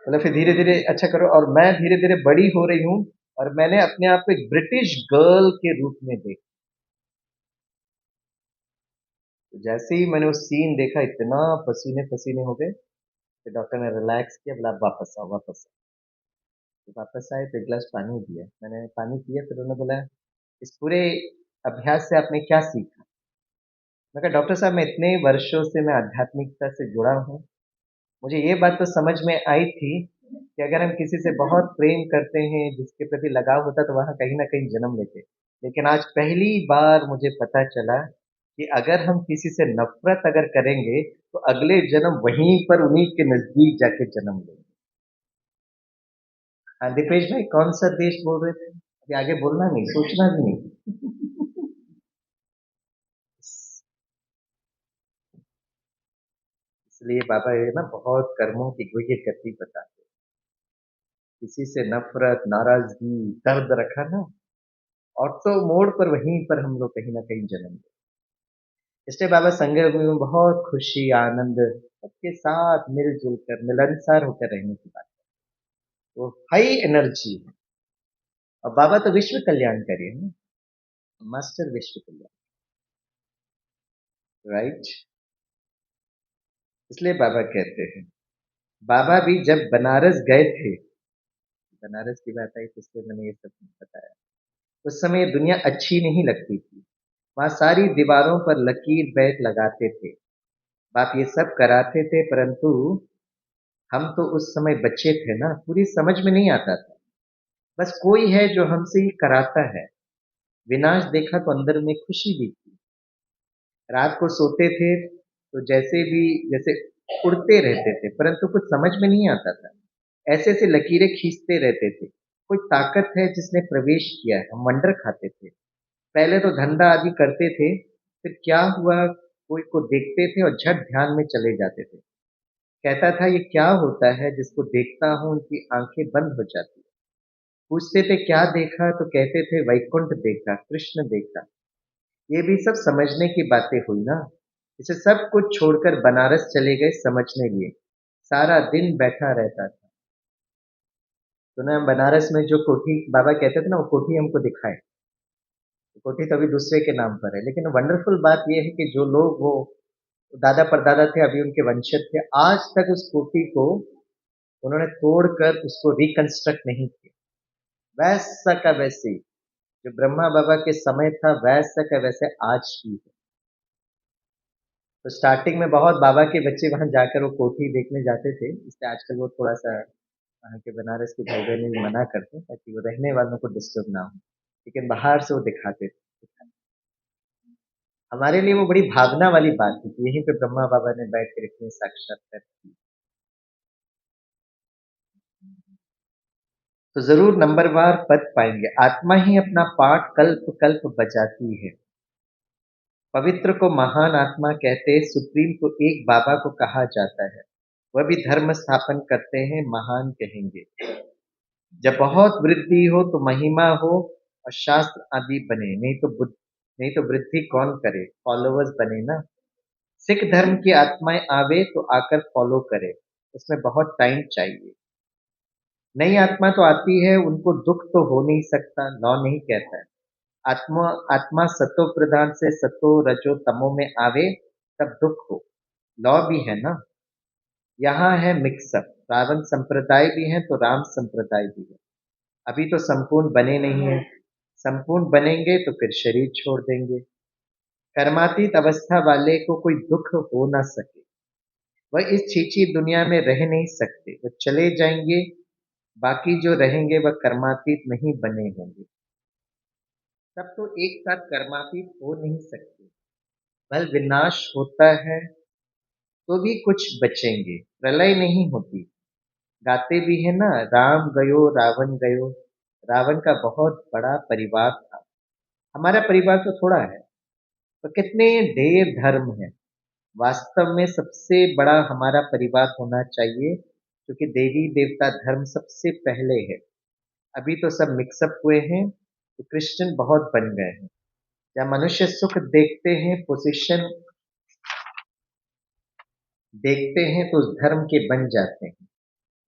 मतलब फिर धीरे धीरे अच्छा करो, और मैं धीरे धीरे बड़ी हो रही हूँ, और मैंने अपने आप को एक ब्रिटिश गर्ल के रूप में देखा। तो जैसे ही मैंने वो सीन देखा, इतना पसीने पसीने हो गए। फिर डॉक्टर ने रिलैक्स किया, बोला "आप वापस आओ वापस आओ"। तो वापस आए तो एक गिलास पानी दिया, मैंने पानी पिया। फिर उन्होंने बोला इस पूरे अभ्यास से आपने क्या सीखा? मैं कहा डॉक्टर साहब, मैं इतने वर्षों से मैं आध्यात्मिकता से जुड़ा हूँ, मुझे ये बात तो समझ में आई थी कि अगर हम किसी से बहुत प्रेम करते हैं, जिसके प्रति लगाव होता है, तो वहां कहीं ना कहीं जन्म लेते हैं। लेकिन आज पहली बार मुझे पता चला कि अगर हम किसी से नफरत अगर करेंगे, तो अगले जन्म वहीं पर उन्हीं के नजदीक जाके जन्म लेंगे। हाँ दीपेश भाई, कौन सा देश बोल रहे थे? अभी आगे बोलना नहीं, सोचना भी नहीं। इसलिए बाबा ये ना बहुत कर्मों की गुह्य गति बताते हैं। किसी से नफरत, नाराजगी, दर्द रखा ना, और तो मोड़ पर वहीं पर हम लोग कहीं ना कहीं जन्म लेते इसलिए बाबा संगम में बहुत खुशी आनंद सबके साथ मिलजुल कर मिलनसार होकर रहने की बात। वो हाई एनर्जी है। और बाबा तो विश्व कल्याणकारी है ना, मास्टर विश्व कल्याण, राइट। इसलिए बाबा कहते हैं, बाबा भी जब बनारस गए थे, बनारस की बात आई तो इसलिए मैंने ये सब बताया। उस समय दुनिया अच्छी नहीं लगती थी। वहां सारी दीवारों पर लकीर बैट लगाते थे, बाप ये सब कराते थे, परंतु हम तो उस समय बच्चे थे ना, पूरी समझ में नहीं आता था। बस कोई है जो हमसे ये कराता है। विनाश देखा तो अंदर में खुशी भी थी। रात को सोते थे तो जैसे उड़ते रहते थे, परंतु कुछ समझ में नहीं आता था। ऐसे ऐसे लकीरें खींचते रहते थे। कोई ताकत है जिसने प्रवेश किया है, हम वंडर खाते थे। पहले तो धंधा आदि करते थे, फिर क्या हुआ, कोई को देखते थे और झट ध्यान में चले जाते थे। कहता था ये क्या होता है, जिसको देखता हूँ उनकी आंखें बंद हो जाती है। पूछते थे क्या देखा, तो कहते थे वैकुंठ देखा, कृष्ण देखा। ये भी सब समझने की बातें हुई ना। इसे सब कुछ छोड़कर बनारस चले गए समझने लिए। सारा दिन बैठा रहता था। तो ना बनारस में जो कोठी बाबा कहते थे ना, वो कोठी हमको दिखाए। कोठी तो अभी दूसरे के नाम पर है, लेकिन वंडरफुल बात यह है कि जो लोग वो दादा परदादा थे, अभी उनके वंशज थे, आज तक उस कोठी को उन्होंने तोड़कर उसको रिकंस्ट्रक्ट नहीं किया। वैसा का वैसे ही, जो ब्रह्मा बाबा के समय था वैसा का वैसे आज भी है। तो स्टार्टिंग में बहुत बाबा के बच्चे वहां जाकर वो कोठी देखने जाते थे, इसलिए आजकल वो थोड़ा सा वहाँ के बनारस के भाई बहन भी मना करते हैं ताकि वो रहने वालों को डिस्टर्ब ना हो, लेकिन बाहर से वो दिखाते थे। हमारे लिए वो बड़ी भावना वाली बात थी कि यहीं पे ब्रह्मा बाबा ने बैठ कर इतने साक्षात्कार की। तो जरूर नंबरवार पद पाएंगे। आत्मा ही अपना पाठ कल्प कल्प बजाती है। पवित्र को महान आत्मा कहते, सुप्रीम को एक बाबा को कहा जाता है। वह भी धर्म स्थापन करते हैं, महान कहेंगे। जब बहुत वृद्धि हो तो महिमा हो और शास्त्र आदि बने, नहीं तो वृद्धि कौन करे, फॉलोवर्स बने ना। सिख धर्म की आत्माएं आवे तो आकर फॉलो करे, उसमें बहुत टाइम चाहिए। नई आत्मा तो आती है, उनको दुख तो हो नहीं सकता, लॉ नहीं कहता है। आत्मा आत्मा सतो प्रधान से सतो रजो तमो में आवे तब दुख हो, लॉ भी है ना। यहाँ है मिक्सअप, रावण संप्रदाय भी है तो राम संप्रदाय भी है। अभी तो संपूर्ण बने नहीं है, संपूर्ण बनेंगे तो फिर शरीर छोड़ देंगे। कर्मातीत अवस्था वाले को कोई दुख हो ना सके। वह इस छीछी दुनिया में रह नहीं सकते, वह चले जाएंगे। बाकी जो रहेंगे वह कर्मातीत नहीं बने होंगे। सब तो एक साथ कर्मातीत हो नहीं सकते। बल विनाश होता है तो भी कुछ बचेंगे, प्रलय नहीं होती। गाते भी है ना, राम गयो रावण गयो। रावण का बहुत बड़ा परिवार था, हमारा परिवार तो थोड़ा है। तो कितने ढेर धर्म है। वास्तव में सबसे बड़ा हमारा परिवार होना चाहिए, क्योंकि देवी देवता धर्म सबसे पहले है। अभी तो सब मिक्सअप हुए हैं, तो क्रिश्चियन बहुत बन गए हैं। जहाँ मनुष्य सुख देखते हैं, पोजीशन देखते हैं, तो उस धर्म के बन जाते हैं।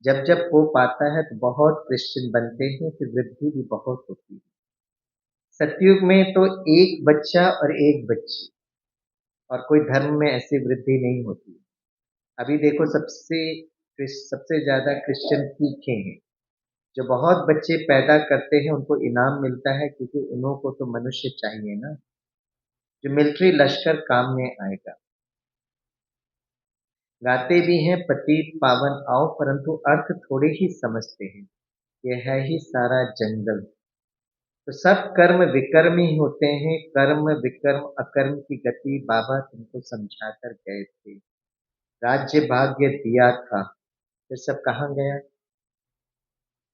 जब जब पोप आता है तो बहुत क्रिश्चियन बनते हैं, फिर वृद्धि भी बहुत होती है। सतयुग में तो एक बच्चा और एक बच्ची, और कोई धर्म में ऐसी वृद्धि नहीं होती। अभी देखो सबसे ज्यादा क्रिश्चियन तीखे हैं। जो बहुत बच्चे पैदा करते हैं उनको इनाम मिलता है, क्योंकि उन्हों को तो मनुष्य चाहिए ना, जो मिलिट्री लश्कर काम में आएगा। गाते भी हैं पतित पावन आओ, परंतु अर्थ थोड़े ही समझते हैं। यह है ही सारा जंगल। तो सब कर्म विकर्म ही होते हैं, कर्म विकर्म अकर्म की गति बाबा तुमको समझा कर गए थे। राज्य भाग्य दिया था, फिर सब कहाँ गया।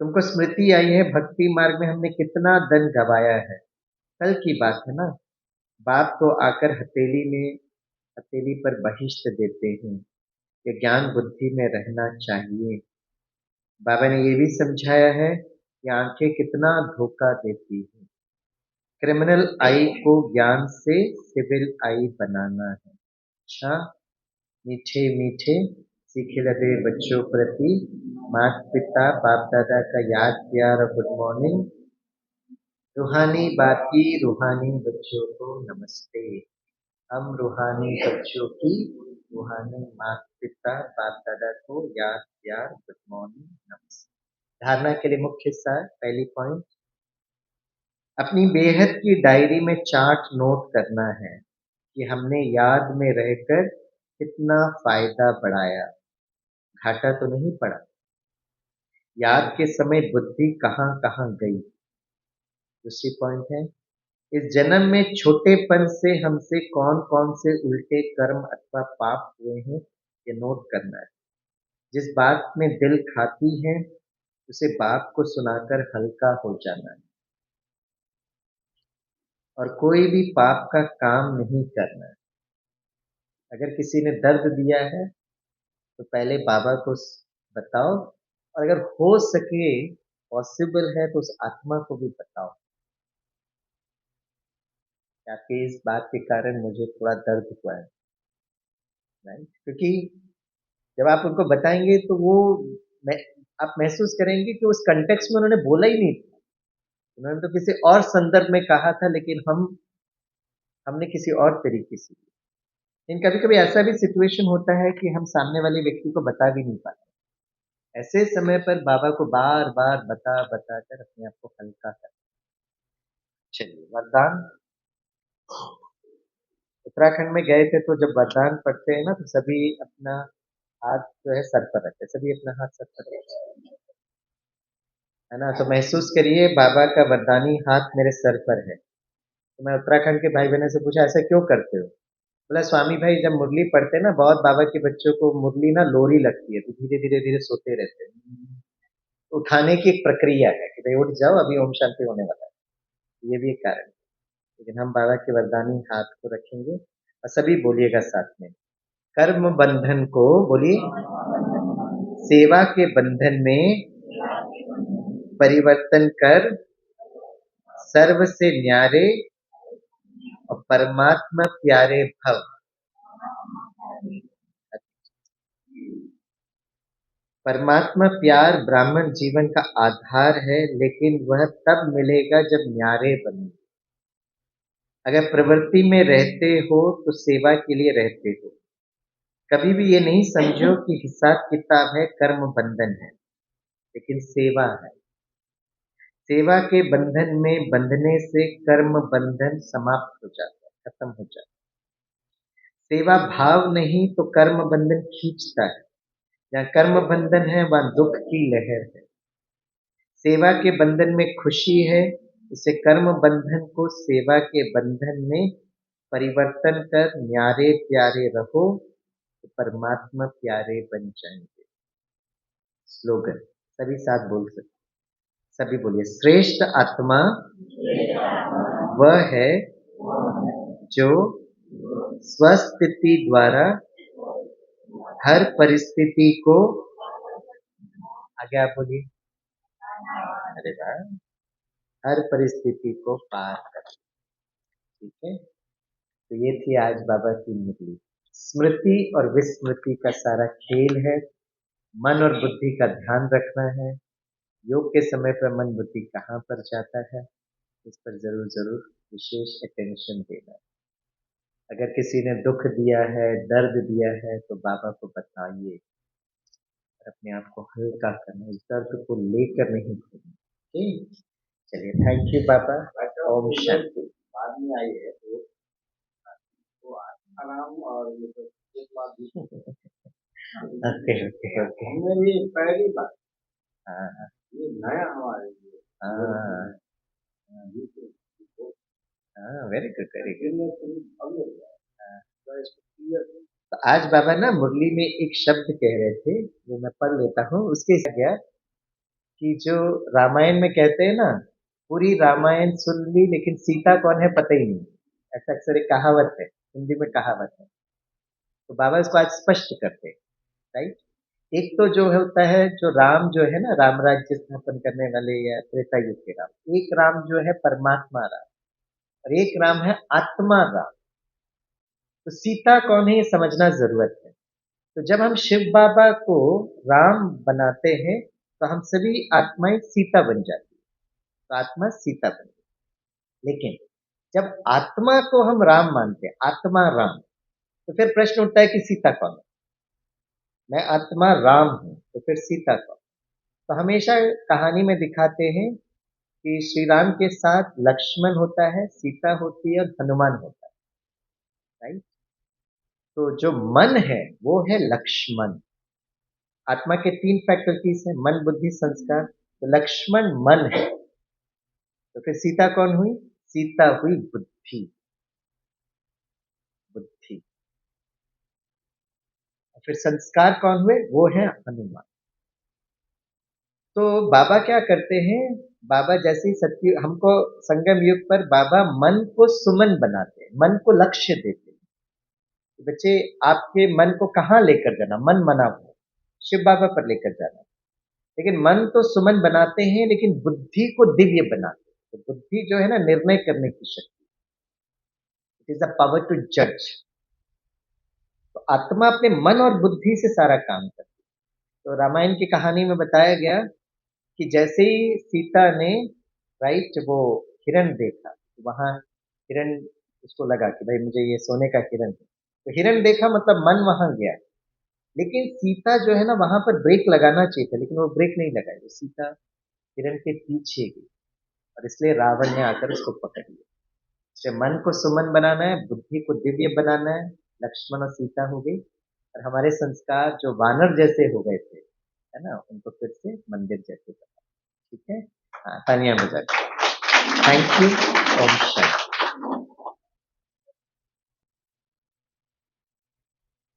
तुमको स्मृति आई है, भक्ति मार्ग में हमने कितना धन गवाया है। कल की बात है ना। बाप तो आकर हथेली पर बहिष्ठ देते हैं कि ज्ञान बुद्धि में रहना चाहिए। बाबा ने ये भी समझाया है कि आंखें कितना धोखा देती है। क्रिमिनल आई को ज्ञान से सिविल आई बनाना है। अच्छा, मीठे मीठे सीखे लगे बच्चों प्रति माता पिता बाप दादा का याद प्यार और गुड मॉर्निंग। रूहानी बाकी रूहानी बच्चों को नमस्ते। हम रूहानी बच्चों की रूहानी माता पिता बाप दादा को याद प्यार गुड मॉर्निंग नमस्ते। धारणा के लिए मुख्य सार, पहली पॉइंट, अपनी बेहद की डायरी में चार्ट नोट करना है कि हमने याद में रहकर कितना फायदा बढ़ाया, घाटा तो नहीं पड़ा। याद के समय बुद्धि कहाँ कहाँ गई। दूसरी पॉइंट है, इस जन्म में छोटेपन से हमसे कौन कौन से उल्टे कर्म अथवा पाप हुए हैं ये नोट करना है। जिस बात में दिल खाती है उसे बाप को सुनाकर हल्का हो जाना है और कोई भी पाप का काम नहीं करना है। अगर किसी ने दर्द दिया है तो पहले बाबा को बताओ, और अगर हो सके, पॉसिबल है तो उस आत्मा को भी बताओ कि आपके इस बात के कारण मुझे थोड़ा दर्द हुआ है, राइट? क्योंकि जब आप उनको बताएंगे तो वो मैं, आप महसूस करेंगे कि उस कंटेक्स्ट में उन्होंने बोला ही नहीं था। उन्होंने तो किसी और संदर्भ में कहा था, लेकिन हमने किसी और तरीके से। लेकिन कभी कभी ऐसा भी सिचुएशन होता है कि हम सामने वाले व्यक्ति को बता भी नहीं पाते। ऐसे समय पर बाबा को बार बार बता बता कर अपने आप को हल्का कर। चलिए, वरदान। उत्तराखंड में गए थे तो जब वरदान पढ़ते हैं ना तो सभी अपना हाथ जो है सर पर रखते, सभी अपना हाथ सर पर रखते, है ना? तो महसूस करिए बाबा का वरदानी हाथ मेरे सर पर है। तो मैं उत्तराखंड के भाई बहनों से पूछा, ऐसा क्यों करते हो? बोला, स्वामी भाई जब मुरली पढ़ते हैं ना, बहुत बाबा के बच्चों को मुरली ना लोरी लगती है तो धीरे धीरे धीरे सोते रहते हैं। उठाने की एक प्रक्रिया है कि भाई उठ जाओ, अभी ओम शांति होने वाला है। ये भी एक कारण है। लेकिन हम बाबा के वरदानी हाथ को रखेंगे और सभी बोलिएगा साथ में, कर्म बंधन को, बोलिए, सेवा के बंधन में परिवर्तन कर सर्व से न्यारे और परमात्मा प्यारे भव। परमात्मा प्यार ब्राह्मण जीवन का आधार है, लेकिन वह तब मिलेगा जब न्यारे बने। अगर प्रवृत्ति में रहते हो तो सेवा के लिए रहते हो। कभी भी ये नहीं समझो कि हिसाब किताब है, कर्म बंधन है, लेकिन सेवा है। सेवा के बंधन में बंधने से कर्म बंधन समाप्त हो जाता है, खत्म हो जाता है। सेवा भाव नहीं तो कर्म बंधन खींचता है। जहाँ कर्म बंधन है वहां दुख की लहर है। सेवा के बंधन में खुशी है, इसे कर्म बंधन को सेवा के बंधन में परिवर्तन कर न्यारे प्यारे रहो तो परमात्मा प्यारे बन जाएंगे। स्लोगन सभी साथ बोल सकते, सभी बोलिए, श्रेष्ठ आत्मा वह है जो स्वस्थिति द्वारा हर परिस्थिति को, आगे आप बोलिए, अरे वाह, हर परिस्थिति को पार कर। ठीक है, तो ये थी आज बाबा की मुरली। स्मृति और विस्मृति का सारा खेल है। मन और बुद्धि का ध्यान रखना है। योग के समय पर मन बुद्धि कहाँ पर जाता है, इस पर जरूर जरूर विशेष अटेंशन देना है। अगर किसी ने दुख दिया है, दर्द दिया है, तो बाबा को बताइए, अपने आप को हल्का करना, उस दर्द को लेकर नहीं घूमना। ठीक, चलिए, थैंक यू बाबा। ओम शांति। बाद में आई है तो आराम और ये तो एक बात भी। ओके ओके ओके, हमने भी पहली बार, हाँ ये नया हमारे लिए, हाँ हाँ, वेरी गुड वेरी गुड। तो आज बाबा ना मुरली में एक शब्द कह रहे थे, जो मैं पढ़ लेता हूँ। उसके गया कि जो रामायण में कहते हैं ना, पूरी रामायण सुन ली लेकिन सीता कौन है पता ही नहीं, ऐसा अक्सर एक कहावत है, हिंदी में कहावत है। तो बाबा इसको आज स्पष्ट करते हैं, राइट? एक तो जो होता है, जो राम जो है ना, राम राज्य स्थापन करने वाले या त्रेता युग के राम, एक राम जो है परमात्मा राम, और एक राम है आत्मा राम। तो सीता कौन है ये समझना जरूरत है। तो जब हम शिव बाबा को राम बनाते हैं तो हम सभी आत्माएं सीता बन जाती है। तो आत्मा सीता बन गई। लेकिन जब आत्मा को हम राम मानते हैं, आत्मा राम, तो फिर प्रश्न उठता है कि सीता कौन है। मैं आत्मा राम हूं तो फिर सीता कौन। तो हमेशा कहानी में दिखाते हैं कि श्री राम के साथ लक्ष्मण होता है, सीता होती है और हनुमान होता है, राइट। तो जो मन है वो है लक्ष्मण। आत्मा के तीन फैकल्टीज है, मन बुद्धि संस्कार। तो लक्ष्मण मन है। तो फिर सीता कौन हुई? सीता हुई बुद्धि। बुद्धि। और फिर संस्कार कौन हुए? वो है हनुमान। तो बाबा क्या करते हैं? बाबा जैसे ही सत्य हमको संगम युग पर बाबा मन को सुमन बनाते हैं, मन को लक्ष्य देते हैं। तो बच्चे आपके मन को कहाँ लेकर जाना? मन मना हो शिव बाबा पर लेकर जाना। लेकिन मन तो सुमन बनाते हैं, लेकिन बुद्धि को दिव्य बनाते हैं। तो बुद्धि जो है ना, निर्णय करने की शक्ति, it is the power to जज। तो आत्मा अपने मन और बुद्धि से सारा काम करती है। तो रामायण की कहानी में बताया गया कि जैसे ही सीता ने, राइट, वो हिरण देखा, वहां हिरण उसको लगा कि भाई मुझे ये सोने का हिरण है। तो हिरण देखा मतलब मन वहां गया। लेकिन सीता जो है ना, वहां पर ब्रेक लगाना चाहिए था, लेकिन वो ब्रेक नहीं लगाई। वो सीता हिरण के पीछे गई और इसलिए रावण ने आकर उसको पकड़ लिया। इसलिए मन को सुमन बनाना है, बुद्धि को दिव्य बनाना है। लक्ष्मण और सीता हो गई। और हमारे संस्कार जो वानर जैसे हो गए थे, है ना, उनको फिर से मंदिर जैसे बना। ठीक है। हाँ, तालियां बजा। Thank you. ओम शांति।